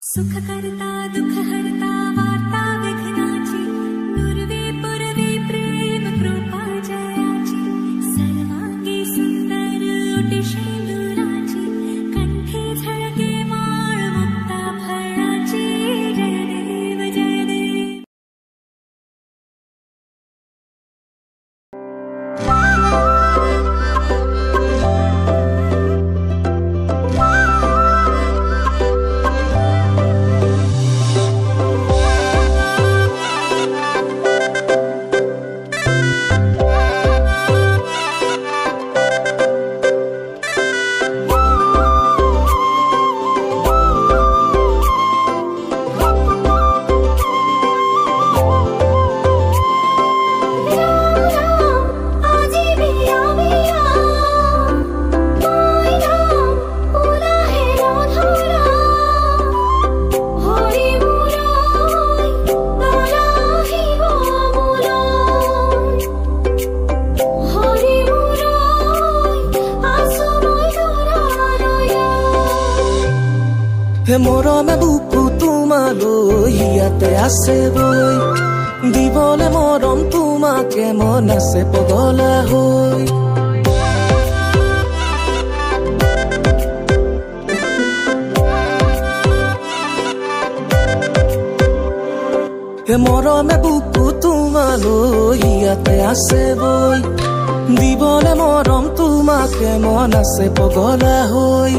सुख करता दुख हरता वार्ता विघ्नाची नुरवी पुरवी प्रेम कृपा जयाची सर्वांगी सुंदर उटी शेंदुराची कंठी झळके माळ मुक्ता फळाची जय देव जय देव। মৰমে বুকু তোমালৈ ইয়াতে আছে বৈ দিবলে মৰম তোমাকে মন আছে পগলা হৈ মৰমে বুকু তোমালৈ ইয়াতে আছে বৈ দিবলে মৰম তোমাকে মন আছে পগলা হৈ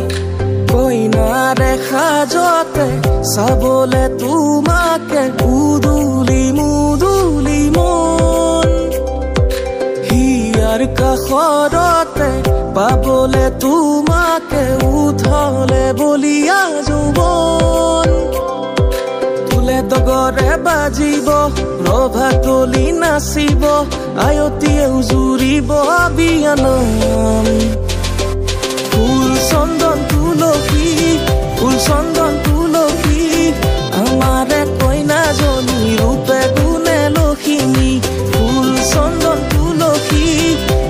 কইনাৰে সাজতে চাবলে তোমাকে উদুলি মুদুলি মন হিয়াৰ কাষৰতে পাবলে তোমাকে উঠলে বলিয়া যৌৱন তুলে দগৰে বাজিব ৰভা তলি নাচিব আয়তীয়ে উজুৰিব বিয়ানাম ফুল চন্দন তুলসী ফুল চন্দন তুলসী আমাৰে কইনাজনী ৰূপে গুণে লখিমী ফুল চন্দন তুলসী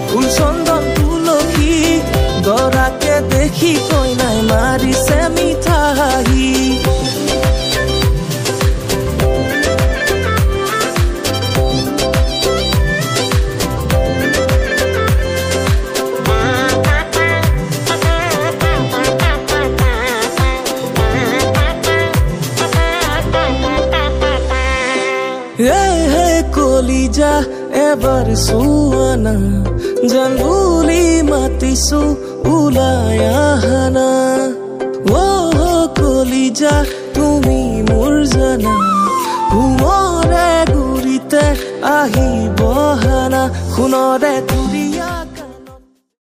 ফুল চন্দন তুলসী দৰাকে দেখি কইনাই মাৰিছে মিঠা হাঁহি কলিজা এবাৰ চুৱানা জানবুলি মাতিছো ওলাই আহানা অ' কলিজা তুমি মোৰ জানা সোণৰে গুৰিতে আহিব হানা সোণৰে গুৰিয়া